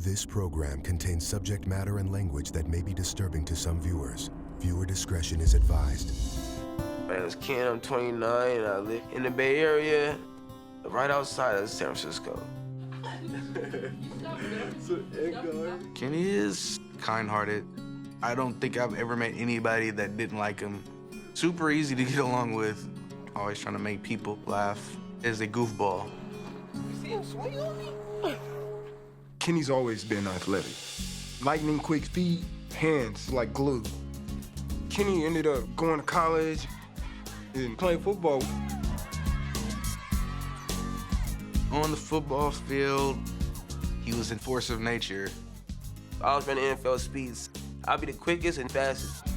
This program contains subject matter and language that may be disturbing to some viewers. Viewer discretion is advised. My name is Ken, I'm 29, and I live in the Bay Area, right outside of San Francisco. Kenny is kind-hearted. I don't think I've ever met anybody that didn't like him. Super easy to get along with. Always trying to make people laugh. Is a goofball. You see him swing on me? Kenny's always been athletic. Lightning quick feet, hands like glue. Kenny ended up going to college and playing football. On the football field, he was a force of nature. I was running NFL speeds. I'd be the quickest and fastest.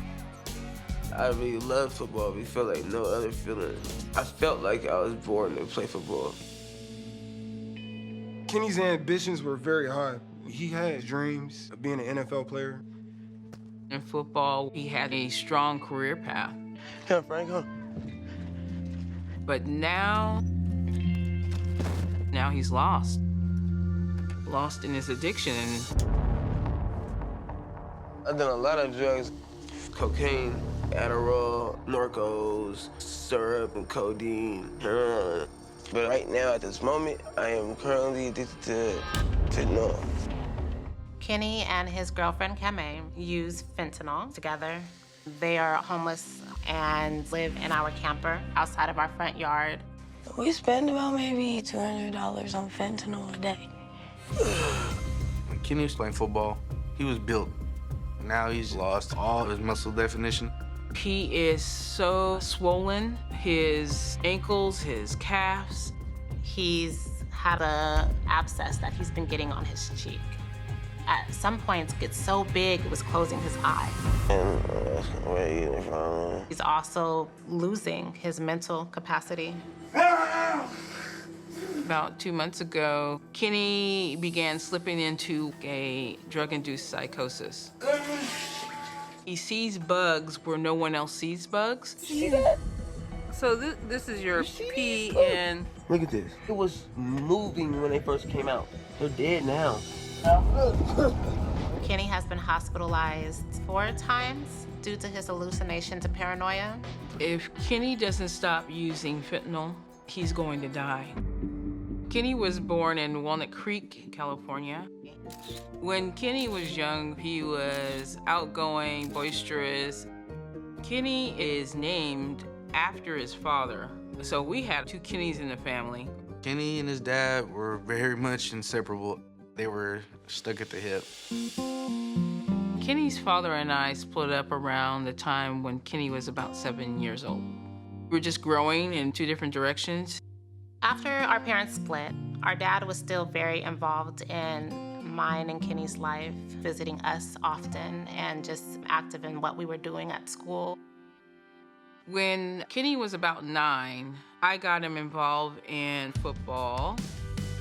I really loved football. We felt like no other feeling. I felt like I was born to play football. Kenny's ambitions were very high. He had dreams of being an NFL player. In football, he had a strong career path. Come, Frank, huh? But now he's lost. Lost in his addiction. I've done a lot of drugs. Cocaine, Adderall, Norcos, syrup, and codeine, heroin. But right now, at this moment, I am currently addicted to north. Kenny and his girlfriend, Kame, use fentanyl together. They are homeless and live in our camper outside of our front yard. We spend about maybe $200 on fentanyl a day. When Kenny was playing football, he was built. Now he's lost all his muscle definition. He is so swollen, his ankles, his calves. He's had an abscess that he's been getting on his cheek. At some points, it gets so big, it was closing his eye. He's also losing his mental capacity. About 2 months ago, Kenny began slipping into a drug-induced psychosis. He sees bugs where no one else sees bugs. See that? So this is your pee and... Look at this. It was moving when they first came out. They're dead now. Kenny has been hospitalized 4 times due to his hallucinations and paranoia. If Kenny doesn't stop using fentanyl, he's going to die. Kenny was born in Walnut Creek, California. When Kenny was young, he was outgoing, boisterous. Kenny is named after his father. So we had 2 Kennys in the family. Kenny and his dad were very much inseparable. They were stuck at the hip. Kenny's father and I split up around the time when Kenny was about 7 years old. We were just growing in 2 different directions. After our parents split, our dad was still very involved in mine and Kenny's life, visiting us often and just active in what we were doing at school. When Kenny was about 9, I got him involved in football.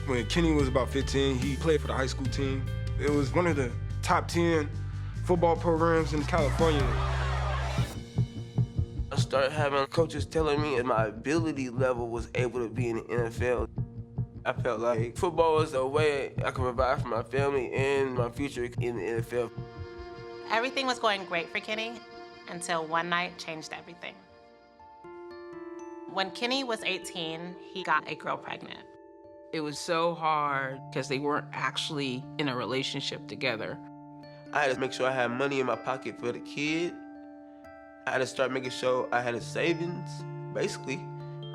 When Kenny was about 15, he played for the high school team. It was one of the top 10 football programs in California. I started having coaches telling me that my ability level was able to be in the NFL. I felt like football was a way I could provide for my family and my future in the NFL. Everything was going great for Kenny until one night changed everything. When Kenny was 18, he got a girl pregnant. It was so hard because they weren't actually in a relationship together. I had to make sure I had money in my pocket for the kid. I had to start making sure I had a savings. Basically,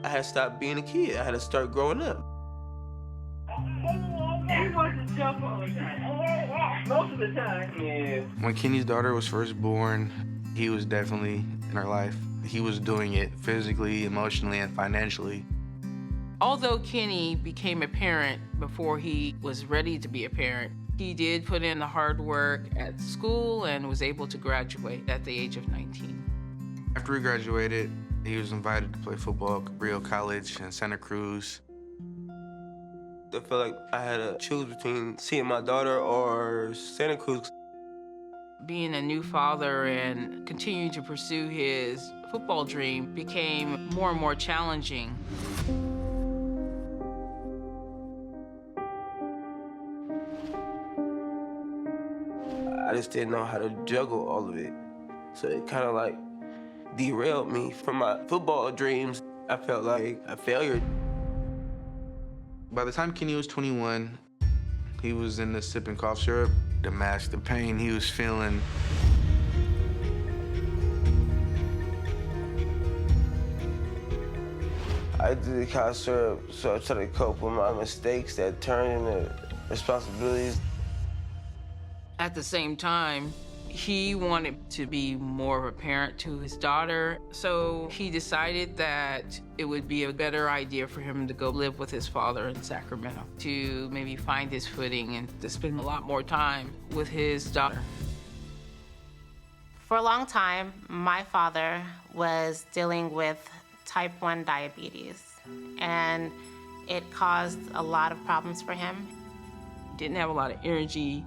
I had to stop being a kid. I had to start growing up. He wants to jump all the time. Most of the time. Yeah. When Kenny's daughter was first born, he was definitely in her life. He was doing it physically, emotionally, and financially. Although Kenny became a parent before he was ready to be a parent, he did put in the hard work at school and was able to graduate at the age of 19. After he graduated, he was invited to play football at Cabrillo College in Santa Cruz. I felt like I had to choose between seeing my daughter or Santa Cruz. Being a new father and continuing to pursue his football dream became more and more challenging. I just didn't know how to juggle all of it. So it kind of like derailed me from my football dreams. I felt like a failure. By the time Kenny was 21, he was in the sipping cough syrup to mask the pain he was feeling. I did the cough syrup, so I tried to cope with my mistakes that turned into responsibilities. At the same time, he wanted to be more of a parent to his daughter, so he decided that it would be a better idea for him to go live with his father in Sacramento, to maybe find his footing and to spend a lot more time with his daughter. For a long time, my father was dealing with type 1 diabetes, and it caused a lot of problems for him. Didn't have a lot of energy,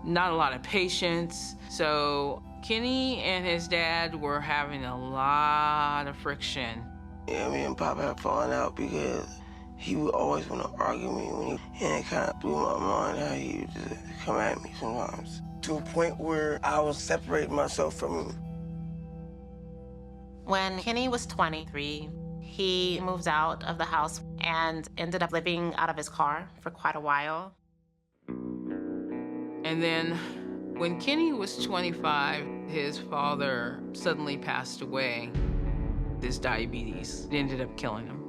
not a lot of patience. So Kenny and his dad were having a lot of friction. Yeah, me and Pop had fallen out because he would always want to argue with me, and it kind of blew my mind how he would just come at me sometimes, to a point where I was separating myself from him. When Kenny was 23, he moved out of the house and ended up living out of his car for quite a while. And then when Kenny was 25, his father suddenly passed away. His diabetes ended up killing him.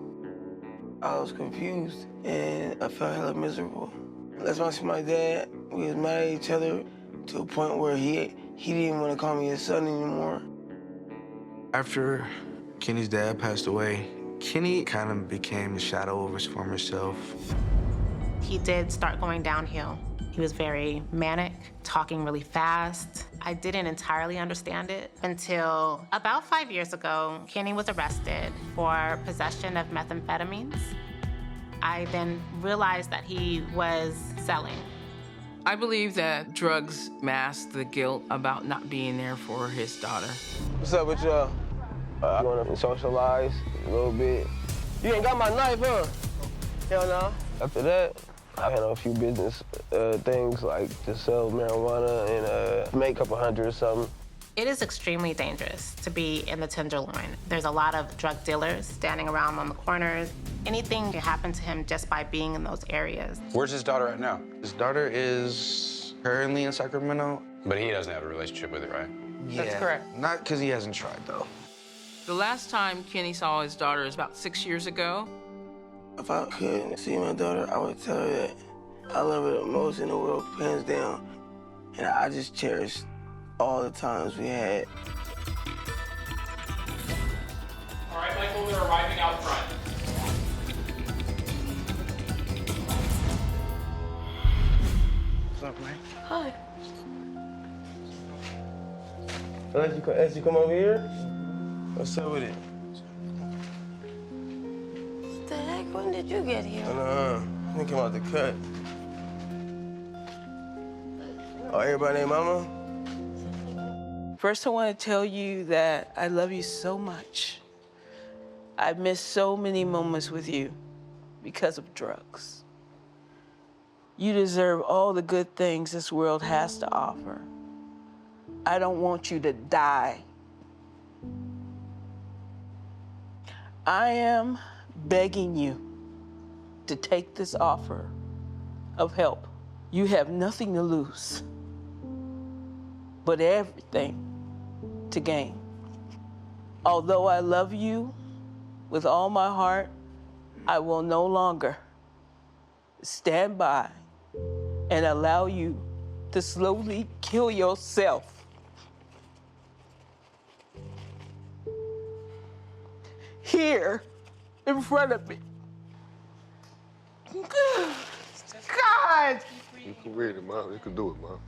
I was confused, and I felt hella miserable. Last time I see my dad, we was mad at each other to a point where he didn't want to call me his son anymore. After Kenny's dad passed away, Kenny kind of became a shadow of his former self. He did start going downhill. He was very manic, talking really fast. I didn't entirely understand it until about 5 years ago, Kenny was arrested for possession of methamphetamines. I then realized that he was selling. I believe that drugs mask the guilt about not being there for his daughter. What's up with y'all? I want to socialize a little bit. You ain't got my knife, huh? Hell no. After that, I handle a few business things like to sell marijuana and make a couple hundred or something. It is extremely dangerous to be in the Tenderloin. There's a lot of drug dealers standing around on the corners. Anything can happen to him just by being in those areas. Where's his daughter at now? His daughter is currently in Sacramento. But he doesn't have a relationship with her, right? That's correct. Not because he hasn't tried, though. The last time Kenny saw his daughter was about 6 years ago. If I couldn't see my daughter, I would tell her that I love her the most in the world, hands down. And I just cherish all the times we had. All right, Michael, they're arriving out front. What's up, Mike? Hi. As you come over here, what's up with it? What the heck? When did you get here? I didn't come out the cut. Oh, everybody named Mama? First, I want to tell you that I love you so much. I've missed so many moments with you because of drugs. You deserve all the good things this world has to offer. I don't want you to die. I am begging you to take this offer of help. You have nothing to lose, but everything to gain. Although I love you with all my heart, I will no longer stand by and allow you to slowly kill yourself. Here, in front of me. God! You can read it, Mom. You can do it, Mom.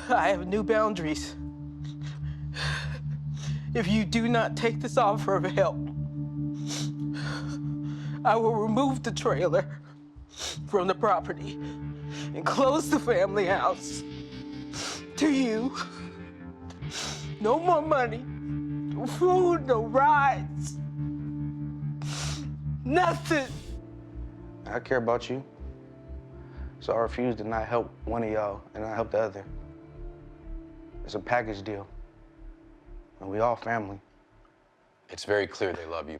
I have new boundaries. If you do not take this offer of help, I will remove the trailer from the property and close the family house. To you, no more money, no food, no rides. Nothing. I care about you. So I refuse to not help one of y'all and not help the other. It's a package deal. And we all family. It's very clear they love you.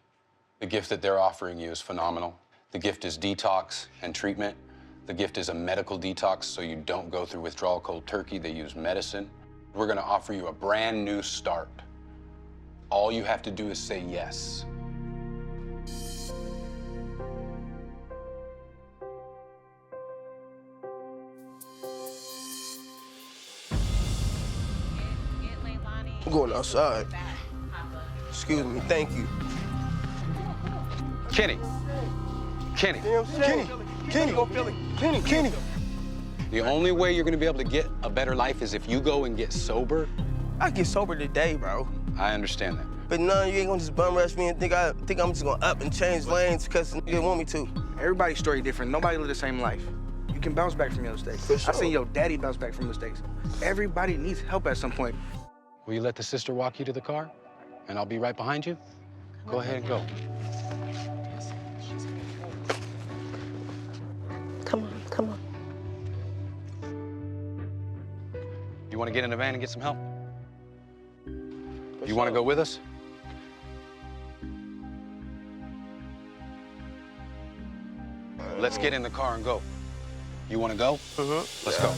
The gift that they're offering you is phenomenal. The gift is detox and treatment. The gift is a medical detox, so you don't go through withdrawal cold turkey. They use medicine. We're gonna offer you a brand new start. All you have to do is say yes. I'm going outside. Excuse me, thank you. Kenny. Kenny. Kenny. The only way you're gonna be able to get a better life is if you go and get sober. I get sober today, bro. I understand that. But no, you ain't gonna just bum rush me and think I'm just gonna up and change lanes because you want me to. Everybody's story different. Nobody live the same life. You can bounce back from your mistakes. For sure. I seen your daddy bounce back from mistakes. Everybody needs help at some point. Will you let the sister walk you to the car? And I'll be right behind you? Go ahead and go. Come on. You want to get in the van and get some help? You want to go with us? Let's get in the car and go. You want to go? Let's go.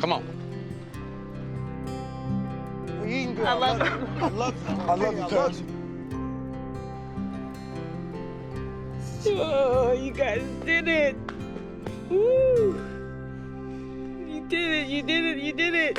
Come on. I love you. I love you, cuz. Oh, you guys did it. Woo. You did it.